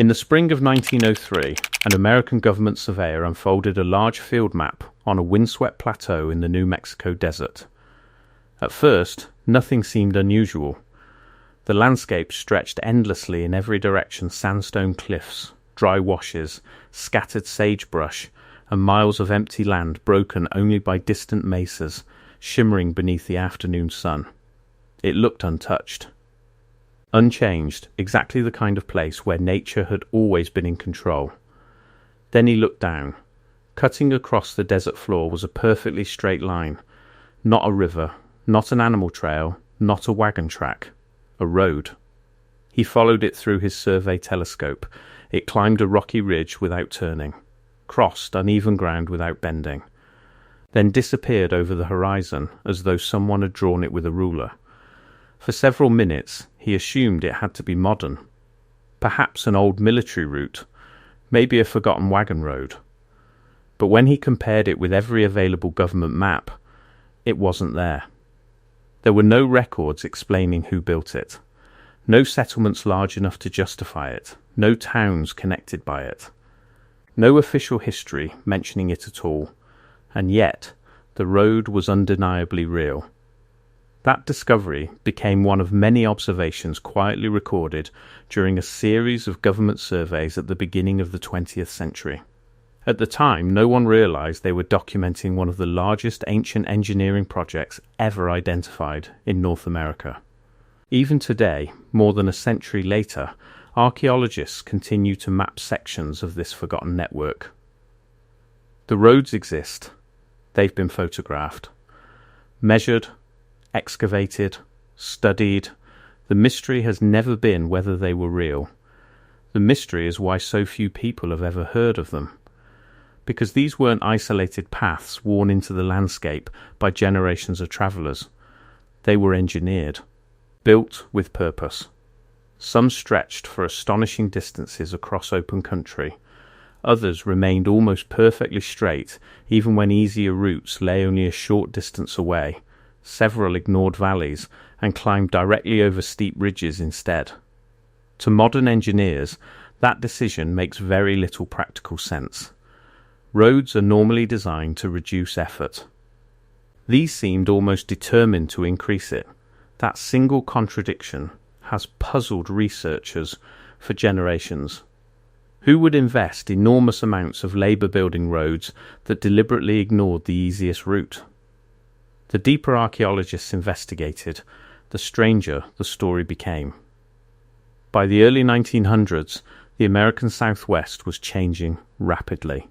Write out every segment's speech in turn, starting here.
In the spring of 1903, an American government surveyor unfolded a large field map on a windswept plateau in the New Mexico desert. At first, nothing seemed unusual. The landscape stretched endlessly in every direction: sandstone cliffs, dry washes, scattered sagebrush, and miles of empty land broken only by distant mesas shimmering beneath the afternoon sun. It looked untouched. Unchanged, exactly the kind of place where nature had always been in control. Then he looked down. Cutting across the desert floor was a perfectly straight line. Not a river, not an animal trail, not a wagon track. A road. He followed it through his survey telescope. It climbed a rocky ridge without turning, crossed uneven ground without bending, then disappeared over the horizon as though someone had drawn it with a ruler. For several minutes he assumed it had to be modern, perhaps an old military route, maybe a forgotten wagon road. But when he compared it with every available government map, it wasn't there. There were no records explaining who built it, no settlements large enough to justify it, no towns connected by it, no official history mentioning it at all, and yet the road was undeniably real. That discovery became one of many observations quietly recorded during a series of government surveys at the beginning of the 20th century. At the time, no one realized they were documenting one of the largest ancient engineering projects ever identified in North America. Even today, more than a century later, archaeologists continue to map sections of this forgotten network. The roads exist. They've been photographed, measured, excavated, studied. The mystery has never been whether they were real. The mystery is why so few people have ever heard of them. Because these weren't isolated paths worn into the landscape by generations of travellers. They were engineered, built with purpose. Some stretched for astonishing distances across open country. Others remained almost perfectly straight, even when easier routes lay only a short distance away. Several ignored valleys and climbed directly over steep ridges instead. To modern engineers, that decision makes very little practical sense. Roads are normally designed to reduce effort. These seemed almost determined to increase it. That single contradiction has puzzled researchers for generations. Who would invest enormous amounts of labour building roads that deliberately ignored the easiest route? The deeper archaeologists investigated, the stranger the story became. By the early 1900s, the American Southwest was changing rapidly.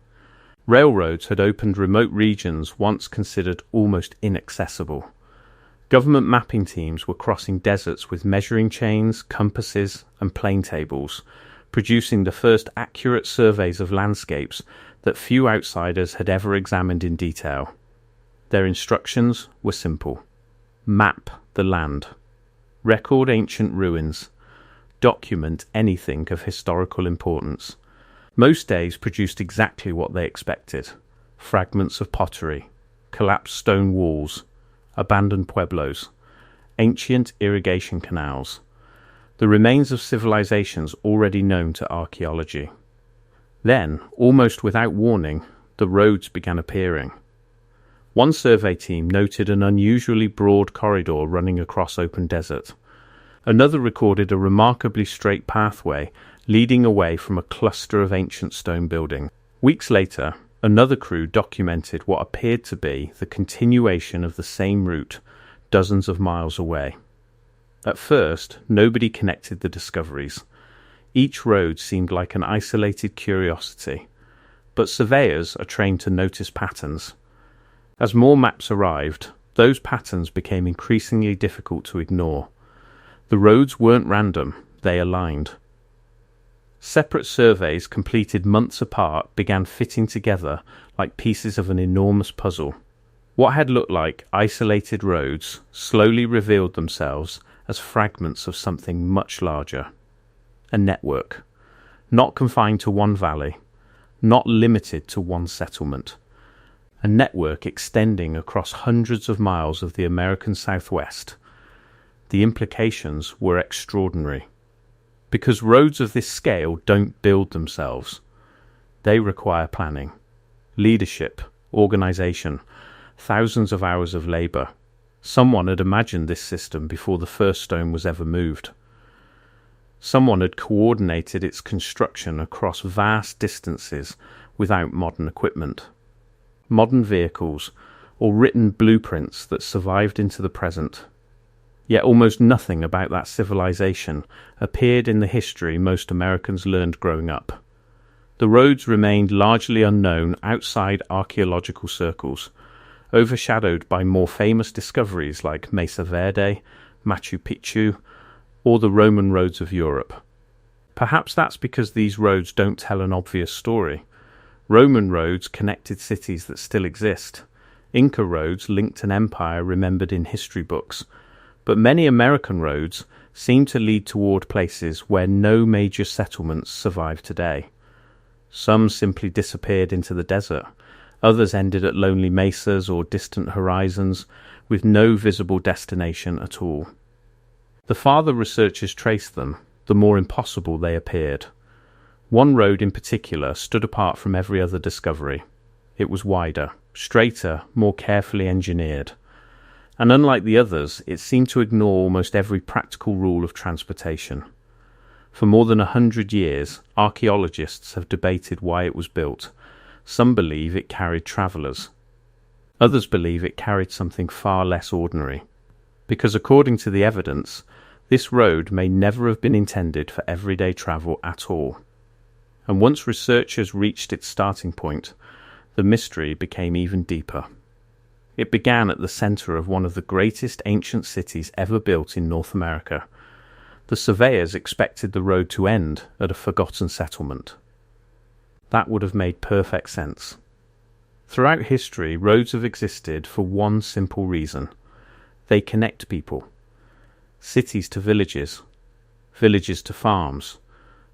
Railroads had opened remote regions once considered almost inaccessible. Government mapping teams were crossing deserts with measuring chains, compasses, and plane tables, producing the first accurate surveys of landscapes that few outsiders had ever examined in detail. Their instructions were simple. Map the land. Record ancient ruins. Document anything of historical importance. Most days produced exactly what they expected. Fragments of pottery, collapsed stone walls, abandoned pueblos, ancient irrigation canals, the remains of civilizations already known to archaeology. Then, almost without warning, the roads began appearing. One survey team noted an unusually broad corridor running across open desert. Another recorded a remarkably straight pathway leading away from a cluster of ancient stone buildings. Weeks later, another crew documented what appeared to be the continuation of the same route, dozens of miles away. At first, nobody connected the discoveries. Each road seemed like an isolated curiosity, but surveyors are trained to notice patterns. As more maps arrived, those patterns became increasingly difficult to ignore. The roads weren't random, they aligned. Separate surveys completed months apart began fitting together like pieces of an enormous puzzle. What had looked like isolated roads slowly revealed themselves as fragments of something much larger. A network, not confined to one valley, not limited to one settlement. A network extending across hundreds of miles of the American Southwest. The implications were extraordinary. Because roads of this scale don't build themselves. They require planning, leadership, organisation, thousands of hours of labour. Someone had imagined this system before the first stone was ever moved. Someone had coordinated its construction across vast distances without modern equipment, modern vehicles, or written blueprints that survived into the present. Yet almost nothing about that civilization appeared in the history most Americans learned growing up. The roads remained largely unknown outside archaeological circles, overshadowed by more famous discoveries like Mesa Verde, Machu Picchu, or the Roman roads of Europe. Perhaps that's because these roads don't tell an obvious story. Roman roads connected cities that still exist. Inca roads linked an empire remembered in history books. But many American roads seem to lead toward places where no major settlements survive today. Some simply disappeared into the desert. Others ended at lonely mesas or distant horizons with no visible destination at all. The farther researchers traced them, the more impossible they appeared. One road in particular stood apart from every other discovery. It was wider, straighter, more carefully engineered. And unlike the others, it seemed to ignore almost every practical rule of transportation. For more than 100 years, archaeologists have debated why it was built. Some believe it carried travellers. Others believe it carried something far less ordinary. Because according to the evidence, this road may never have been intended for everyday travel at all. And once researchers reached its starting point, the mystery became even deeper. It began at the centre of one of the greatest ancient cities ever built in North America. The surveyors expected the road to end at a forgotten settlement. That would have made perfect sense. Throughout history, roads have existed for one simple reason. They connect people. Cities to villages, villages to farms,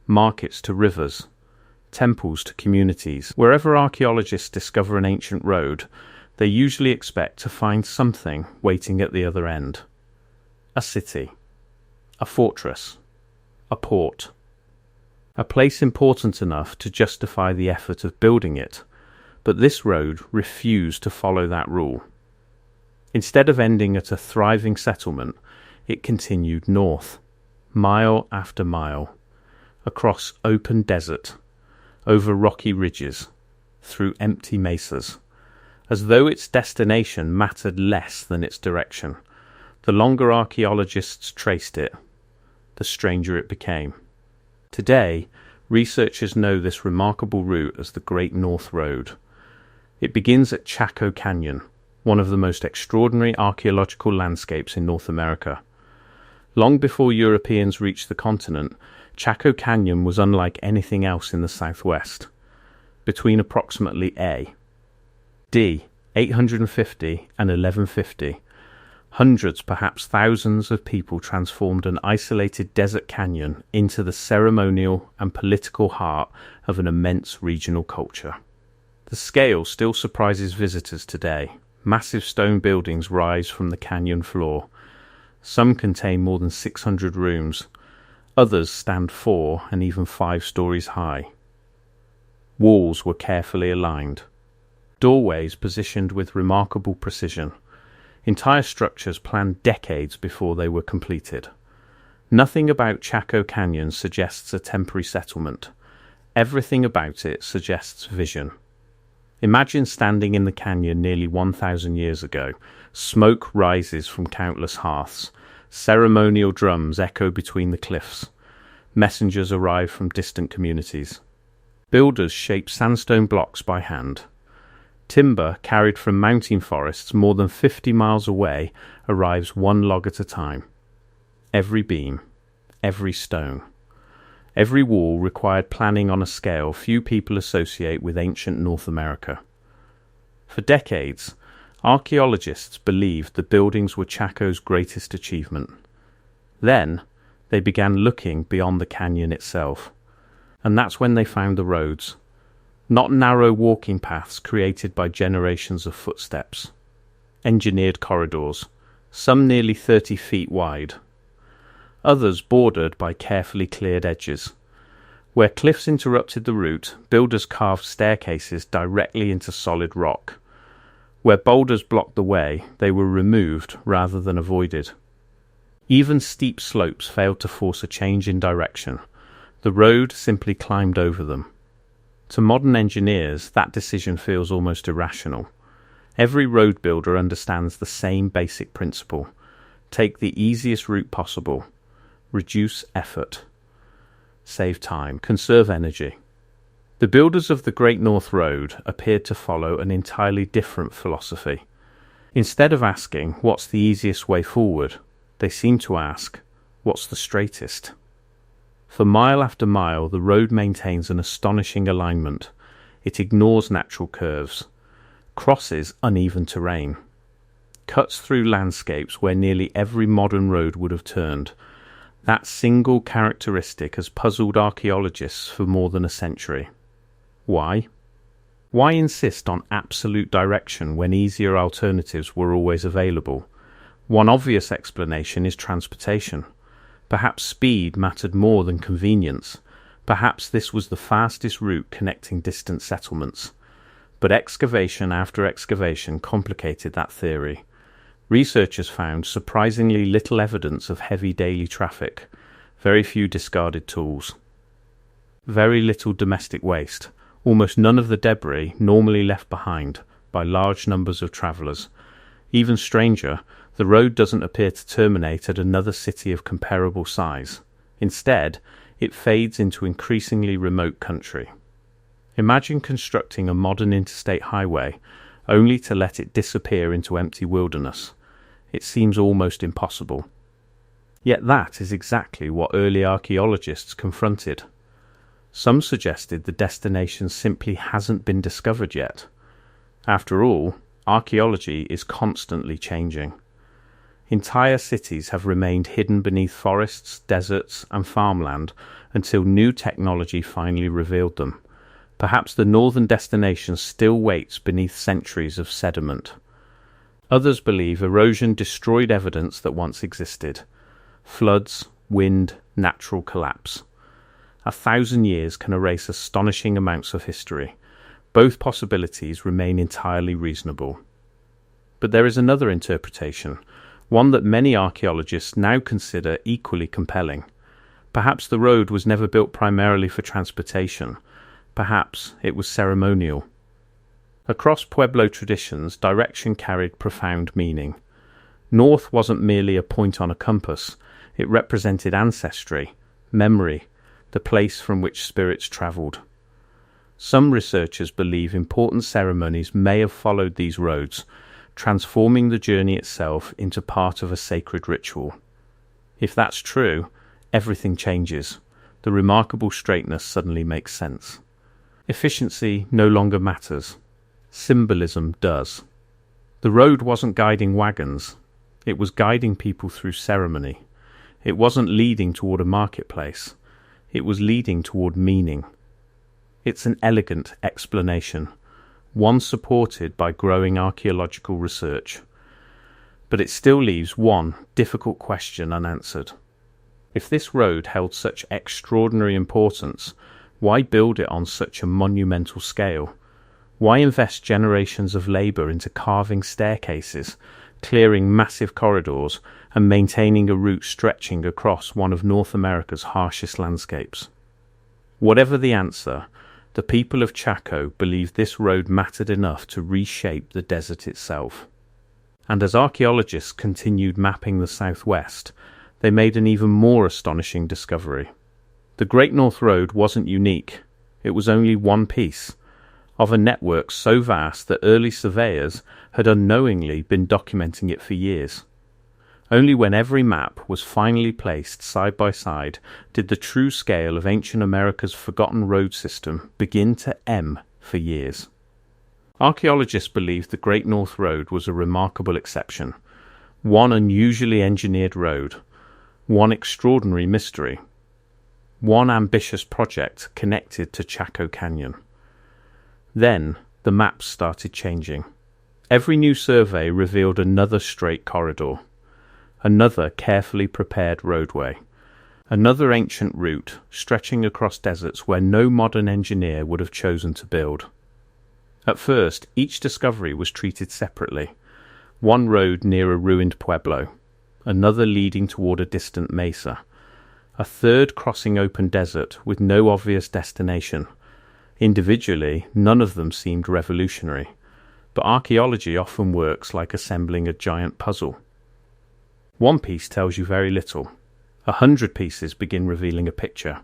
markets to rivers, temples to communities. Wherever archaeologists discover an ancient road, they usually expect to find something waiting at the other end. A city, a fortress, a port, a place important enough to justify the effort of building it, but this road refused to follow that rule. Instead of ending at a thriving settlement, it continued north, mile after mile, across open desert, over rocky ridges, through empty mesas, as though its destination mattered less than its direction. The longer archaeologists traced it, the stranger it became. Today, researchers know this remarkable route as the Great North Road. It begins at Chaco Canyon, one of the most extraordinary archaeological landscapes in North America. Long before Europeans reached the continent, Chaco Canyon was unlike anything else in the southwest. Between approximately D. 850 and 1150, hundreds, perhaps thousands of people transformed an isolated desert canyon into the ceremonial and political heart of an immense regional culture. The scale still surprises visitors today. Massive stone buildings rise from the canyon floor. Some contain more than 600 rooms. Others stand 4 and even 5 stories high. Walls were carefully aligned. Doorways positioned with remarkable precision. Entire structures planned decades before they were completed. Nothing about Chaco Canyon suggests a temporary settlement. Everything about it suggests vision. Imagine standing in the canyon nearly 1,000 years ago. Smoke rises from countless hearths. Ceremonial drums echo between the cliffs. Messengers arrive from distant communities. Builders shape sandstone blocks by hand. Timber carried from mountain forests more than 50 miles away arrives one log at a time. Every beam, every stone, every wall required planning on a scale few people associate with ancient North America. For decades, archaeologists believed the buildings were Chaco's greatest achievement. Then, they began looking beyond the canyon itself. And that's when they found the roads. Not narrow walking paths created by generations of footsteps. Engineered corridors, some nearly 30 feet wide. others bordered by carefully cleared edges. Where cliffs interrupted the route, builders carved staircases directly into solid rock. Where boulders blocked the way, they were removed rather than avoided. Even steep slopes failed to force a change in direction. The road simply climbed over them. To modern engineers, that decision feels almost irrational. Every road builder understands the same basic principle. Take the easiest route possible. Reduce effort. Save time. Conserve energy. The builders of the Great North Road appeared to follow an entirely different philosophy. Instead of asking, what's the easiest way forward, they seemed to ask, what's the straightest? For mile after mile, the road maintains an astonishing alignment. It ignores natural curves, crosses uneven terrain, cuts through landscapes where nearly every modern road would have turned. That single characteristic has puzzled archaeologists for more than a century. Why? Why insist on absolute direction when easier alternatives were always available? One obvious explanation is transportation. Perhaps speed mattered more than convenience. Perhaps this was the fastest route connecting distant settlements. But excavation after excavation complicated that theory. Researchers found surprisingly little evidence of heavy daily traffic, very few discarded tools, very little domestic waste, almost none of the debris normally left behind by large numbers of travellers. Even stranger, the road doesn't appear to terminate at another city of comparable size. Instead, it fades into increasingly remote country. Imagine constructing a modern interstate highway only to let it disappear into empty wilderness. It seems almost impossible. Yet that is exactly what early archaeologists confronted. Some suggested the destination simply hasn't been discovered yet. After all, archaeology is constantly changing. Entire cities have remained hidden beneath forests, deserts, and farmland until new technology finally revealed them. Perhaps the northern destination still waits beneath centuries of sediment. Others believe erosion destroyed evidence that once existed. Floods, wind, natural collapse. 1,000 years can erase astonishing amounts of history. Both possibilities remain entirely reasonable. But there is another interpretation, one that many archaeologists now consider equally compelling. Perhaps the road was never built primarily for transportation. Perhaps it was ceremonial. Across Pueblo traditions, direction carried profound meaning. North wasn't merely a point on a compass. It represented ancestry, memory, the place from which spirits travelled. Some researchers believe important ceremonies may have followed these roads, transforming the journey itself into part of a sacred ritual. If that's true, everything changes. The remarkable straightness suddenly makes sense. Efficiency no longer matters. Symbolism does. The road wasn't guiding wagons. It was guiding people through ceremony. It wasn't leading toward a marketplace. It was leading toward meaning. It's an elegant explanation, one supported by growing archaeological research. But it still leaves one difficult question unanswered. If this road held such extraordinary importance, why build it on such a monumental scale? Why invest generations of labour into carving staircases, clearing massive corridors, and maintaining a route stretching across one of North America's harshest landscapes? Whatever the answer, the people of Chaco believed this road mattered enough to reshape the desert itself. And as archaeologists continued mapping the southwest, they made an even more astonishing discovery. The Great North Road wasn't unique. It was only one piece of a network so vast that early surveyors had unknowingly been documenting it for years. Only when every map was finally placed side by side did the true scale of ancient America's forgotten road system begin to em for years. Archaeologists believe the Great North Road was a remarkable exception, one unusually engineered road, one extraordinary mystery, one ambitious project connected to Chaco Canyon. Then the maps started changing. Every new survey revealed another straight corridor, another carefully prepared roadway, Another ancient route stretching across deserts where no modern engineer would have chosen to build. At first, each discovery was treated separately. One road near a ruined pueblo, another leading toward a distant mesa, a third crossing open desert with no obvious destination. Individually, none of them seemed revolutionary, but archaeology often works like assembling a giant puzzle. One piece tells you very little. 100 pieces begin revealing a picture.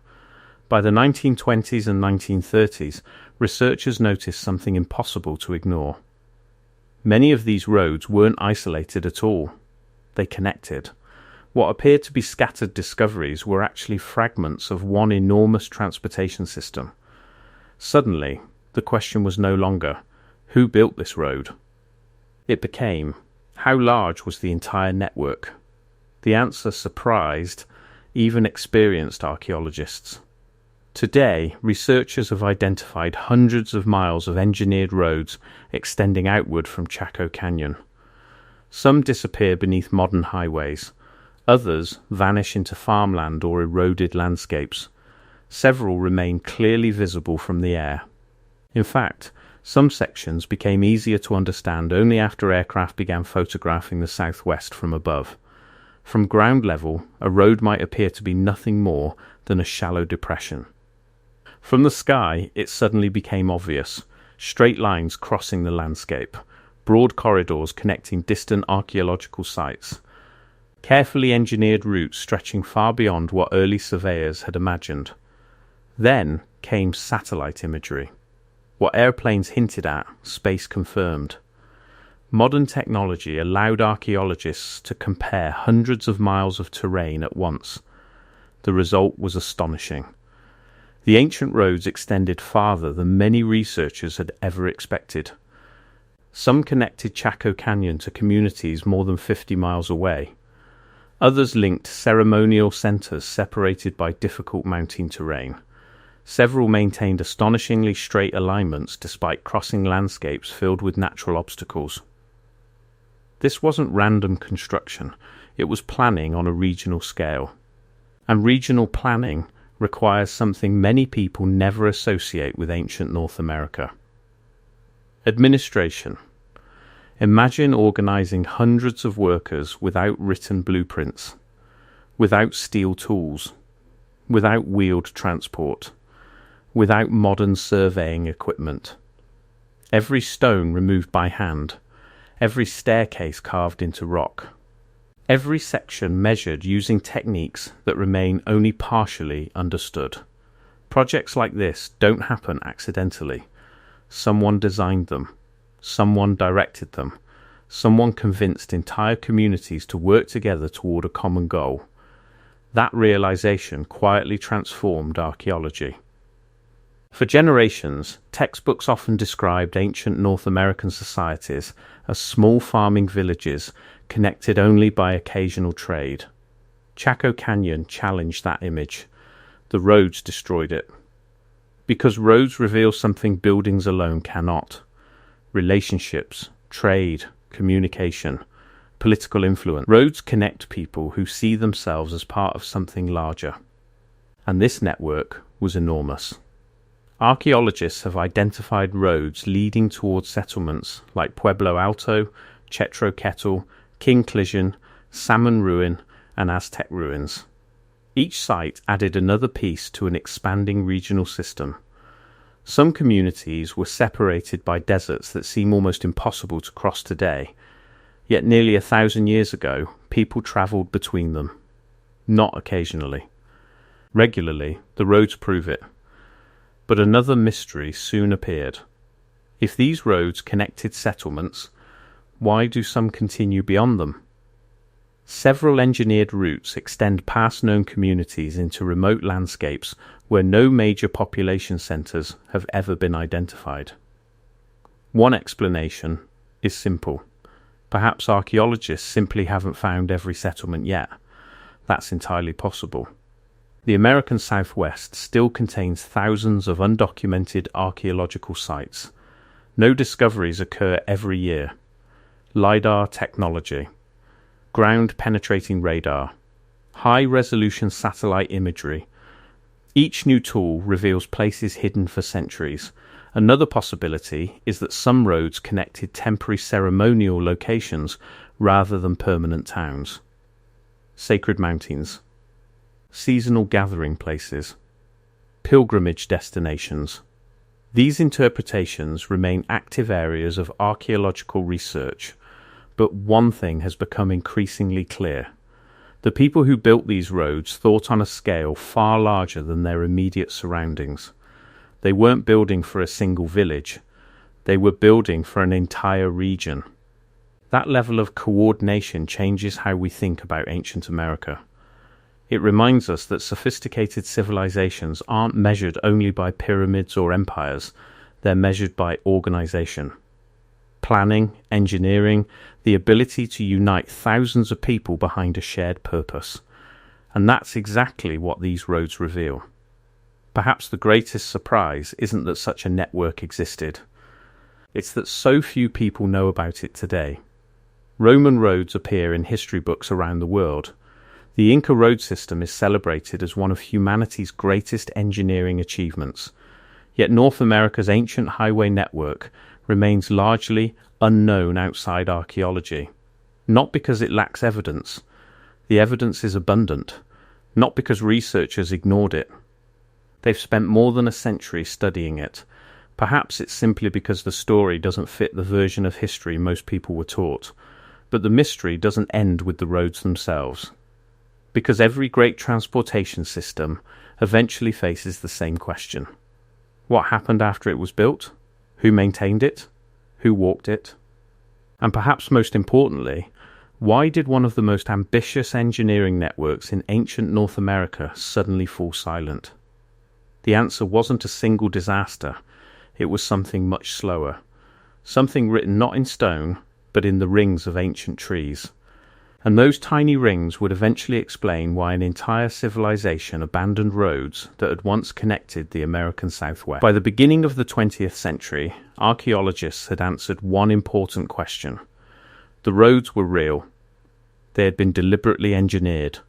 By the 1920s and 1930s, researchers noticed something impossible to ignore. Many of these roads weren't isolated at all. They connected. What appeared to be scattered discoveries were actually fragments of one enormous transportation system. Suddenly, the question was no longer, who built this road? It became, how large was the entire network? The answer surprised even experienced archaeologists. Today, researchers have identified hundreds of miles of engineered roads extending outward from Chaco Canyon. Some disappear beneath modern highways. Others vanish into farmland or eroded landscapes. Several remain clearly visible from the air. In fact, some sections became easier to understand only after aircraft began photographing the southwest from above. From ground level, a road might appear to be nothing more than a shallow depression. From the sky, it suddenly became obvious. Straight lines crossing the landscape, broad corridors connecting distant archaeological sites, carefully engineered routes stretching far beyond what early surveyors had imagined. Then came satellite imagery. What airplanes hinted at, space confirmed. Modern technology allowed archaeologists to compare hundreds of miles of terrain at once. The result was astonishing. The ancient roads extended farther than many researchers had ever expected. Some connected Chaco Canyon to communities more than 50 miles away. Others linked ceremonial centers separated by difficult mountain terrain. Several maintained astonishingly straight alignments despite crossing landscapes filled with natural obstacles. This wasn't random construction, it was planning on a regional scale. And regional planning requires something many people never associate with ancient North America. Administration. Imagine organizing hundreds of workers without written blueprints, without steel tools, without wheeled transport, without modern surveying equipment. Every stone removed by hand, every staircase carved into rock, every section measured using techniques that remain only partially understood. Projects like this don't happen accidentally. Someone designed them. Someone directed them. Someone convinced entire communities to work together toward a common goal. That realization quietly transformed archaeology. For generations, textbooks often described ancient North American societies as small farming villages connected only by occasional trade. Chaco Canyon challenged that image. The roads destroyed it. Because roads reveal something buildings alone cannot. Relationships, trade, communication, political influence. Roads connect people who see themselves as part of something larger. And this network was enormous. Archaeologists have identified roads leading towards settlements like Pueblo Alto, Chetro Kettle, King Clision, Salmon Ruin, and Aztec ruins. Each site added another piece to an expanding regional system. Some communities were separated by deserts that seem almost impossible to cross today, yet nearly 1,000 years ago, people travelled between them. Not occasionally. Regularly, the roads prove it. But another mystery soon appeared. If these roads connected settlements, why do some continue beyond them? Several engineered routes extend past known communities into remote landscapes where no major population centres have ever been identified. One explanation is simple. Perhaps archaeologists simply haven't found every settlement yet. That's entirely possible. The American Southwest still contains thousands of undocumented archaeological sites. No discoveries occur every year. LiDAR technology, ground-penetrating radar, High-resolution satellite imagery. Each new tool reveals places hidden for centuries. Another possibility is that some roads connected temporary ceremonial locations rather than permanent towns. Sacred mountains. Seasonal gathering places. Pilgrimage destinations. These interpretations remain active areas of archaeological research, but one thing has become increasingly clear. The people who built these roads thought on a scale far larger than their immediate surroundings. They weren't building for a single village. They were building for an entire region. That level of coordination changes how we think about ancient America. It reminds us that sophisticated civilizations aren't measured only by pyramids or empires. They're measured by organization. Planning, engineering, the ability to unite thousands of people behind a shared purpose. And that's exactly what these roads reveal. Perhaps the greatest surprise isn't that such a network existed. It's that so few people know about it today. Roman roads appear in history books around the world. The Inca road system is celebrated as one of humanity's greatest engineering achievements. Yet North America's ancient highway network remains largely unknown outside archaeology. Not because it lacks evidence. The evidence is abundant. Not because researchers ignored it. They've spent more than a century studying it. Perhaps it's simply because the story doesn't fit the version of history most people were taught. But the mystery doesn't end with the roads themselves. Because every great transportation system eventually faces the same question. What happened after it was built? Who maintained it? Who walked it? And perhaps most importantly, why did one of the most ambitious engineering networks in ancient North America suddenly fall silent? The answer wasn't a single disaster. It was something much slower. Something written not in stone, but in the rings of ancient trees. And those tiny rings would eventually explain why an entire civilization abandoned roads that had once connected the American Southwest. By the beginning of the 20th century, archaeologists had answered one important question. The roads were real. They had been deliberately engineered.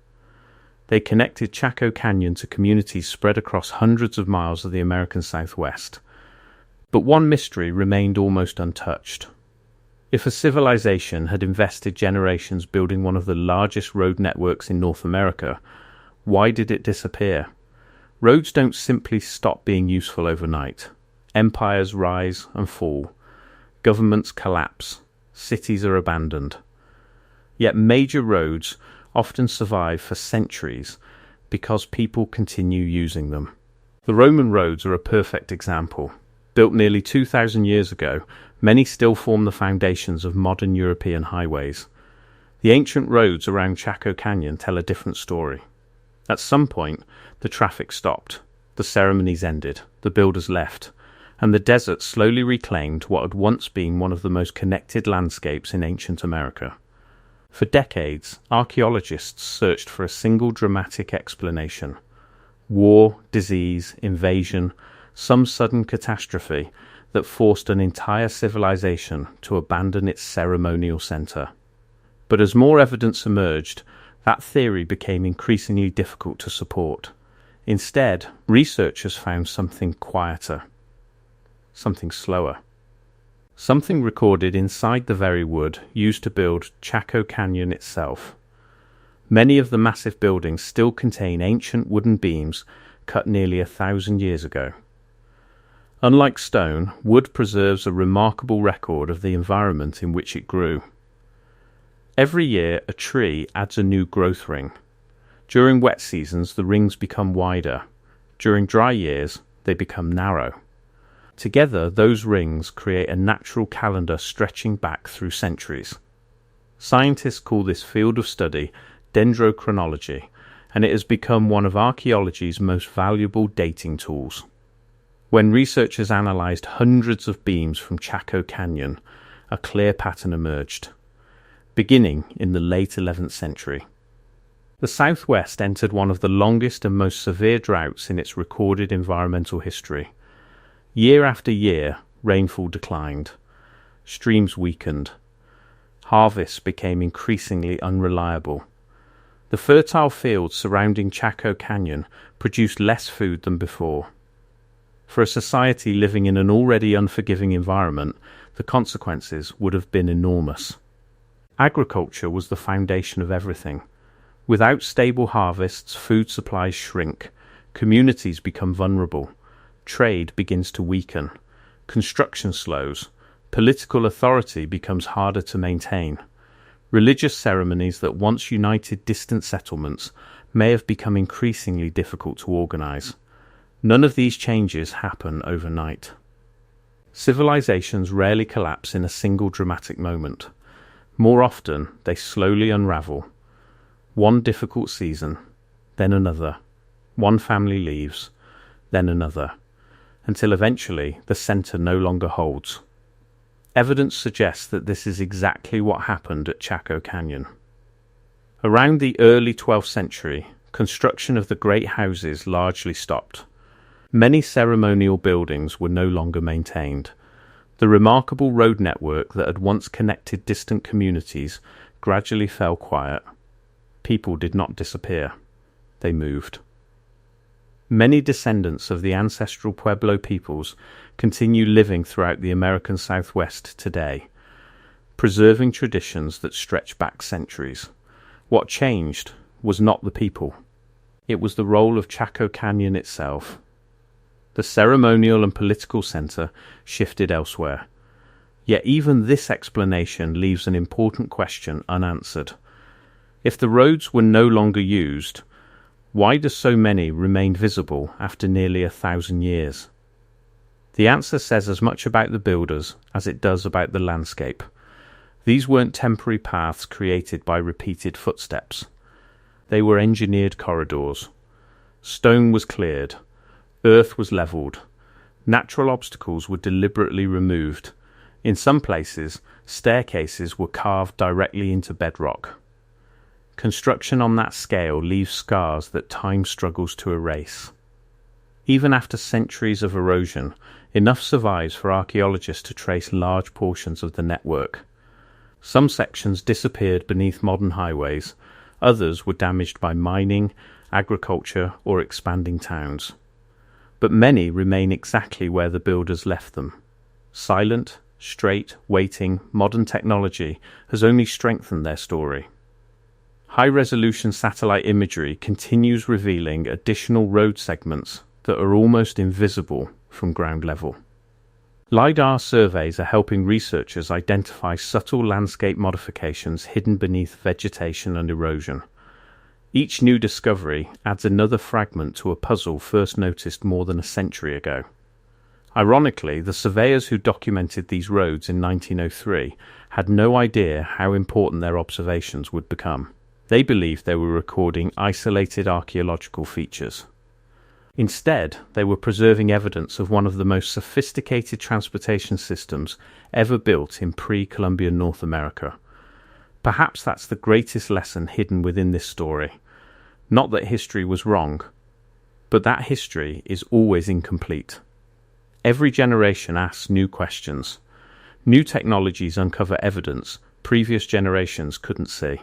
They connected Chaco Canyon to communities spread across hundreds of miles of the American Southwest. But one mystery remained almost untouched. If a civilization had invested generations building one of the largest road networks in North America, why did it disappear? Roads don't simply stop being useful overnight. Empires rise and fall. Governments collapse. Cities are abandoned. Yet major roads often survive for centuries because people continue using them. The Roman roads are a perfect example. Built nearly 2,000 years ago, many still form the foundations of modern European highways. The ancient roads around Chaco Canyon tell a different story. At some point, the traffic stopped, the ceremonies ended, the builders left, and the desert slowly reclaimed what had once been one of the most connected landscapes in ancient America. For decades, archaeologists searched for a single dramatic explanation. War, disease, invasion, some sudden catastrophe that forced an entire civilization to abandon its ceremonial center. But as more evidence emerged, that theory became increasingly difficult to support. Instead, researchers found something quieter, something slower. Something recorded inside the very wood used to build Chaco Canyon itself. Many of the massive buildings still contain ancient wooden beams cut nearly 1,000 years ago. Unlike stone, wood preserves a remarkable record of the environment in which it grew. Every year, a tree adds a new growth ring. During wet seasons, the rings become wider. During dry years, they become narrow. Together, those rings create a natural calendar stretching back through centuries. Scientists call this field of study dendrochronology, and it has become one of archaeology's most valuable dating tools. When researchers analyzed hundreds of beams from Chaco Canyon, a clear pattern emerged, beginning in the late 11th century. The Southwest entered one of the longest and most severe droughts in its recorded environmental history. Year after year, rainfall declined. Streams weakened. Harvests became increasingly unreliable. The fertile fields surrounding Chaco Canyon produced less food than before. For a society living in an already unforgiving environment, the consequences would have been enormous. Agriculture was the foundation of everything. Without stable harvests, food supplies shrink, communities become vulnerable, trade begins to weaken, construction slows, political authority becomes harder to maintain. Religious ceremonies that once united distant settlements may have become increasingly difficult to organize. None of these changes happen overnight. Civilizations rarely collapse in a single dramatic moment. More often, they slowly unravel. One difficult season, then another. One family leaves, then another, until eventually the center no longer holds. Evidence suggests that this is exactly what happened at Chaco Canyon. Around the early 12th century, construction of the great houses largely stopped. Many ceremonial buildings were no longer maintained. The remarkable road network that had once connected distant communities gradually fell quiet. People did not disappear. They moved. Many descendants of the ancestral Pueblo peoples continue living throughout the American Southwest today, preserving traditions that stretch back centuries. What changed was not the people. It was the role of Chaco Canyon itself. The ceremonial and political center shifted elsewhere. Yet even this explanation leaves an important question unanswered. If the roads were no longer used, why do so many remain visible after nearly 1,000 years? The answer says as much about the builders as it does about the landscape. These weren't temporary paths created by repeated footsteps. They were engineered corridors. Stone was cleared. Earth was leveled. Natural obstacles were deliberately removed. In some places, staircases were carved directly into bedrock. Construction on that scale leaves scars that time struggles to erase. Even after centuries of erosion, enough survives for archaeologists to trace large portions of the network. Some sections disappeared beneath modern highways, others were damaged by mining, agriculture, or expanding towns. But many remain exactly where the builders left them. Silent, straight, waiting, modern technology has only strengthened their story. High-resolution satellite imagery continues revealing additional road segments that are almost invisible from ground level. LiDAR surveys are helping researchers identify subtle landscape modifications hidden beneath vegetation and erosion. Each new discovery adds another fragment to a puzzle first noticed more than a century ago. Ironically, the surveyors who documented these roads in 1903 had no idea how important their observations would become. They believed they were recording isolated archaeological features. Instead, they were preserving evidence of one of the most sophisticated transportation systems ever built in pre-Columbian North America. Perhaps that's the greatest lesson hidden within this story. Not that history was wrong, but that history is always incomplete. Every generation asks new questions. New technologies uncover evidence previous generations couldn't see.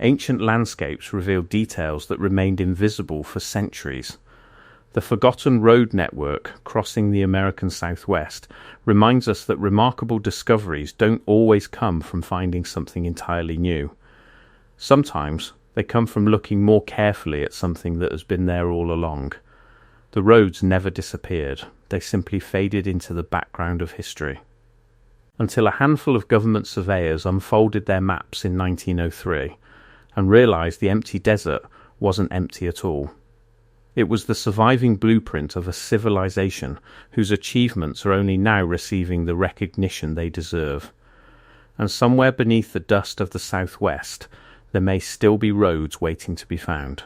Ancient landscapes reveal details that remained invisible for centuries. The forgotten road network crossing the American Southwest reminds us that remarkable discoveries don't always come from finding something entirely new. Sometimes they come from looking more carefully at something that has been there all along. The roads never disappeared, they simply faded into the background of history. Until a handful of government surveyors unfolded their maps in 1903 and realized the empty desert wasn't empty at all. It was the surviving blueprint of a civilization whose achievements are only now receiving the recognition they deserve. And somewhere beneath the dust of the Southwest, there may still be roads waiting to be found.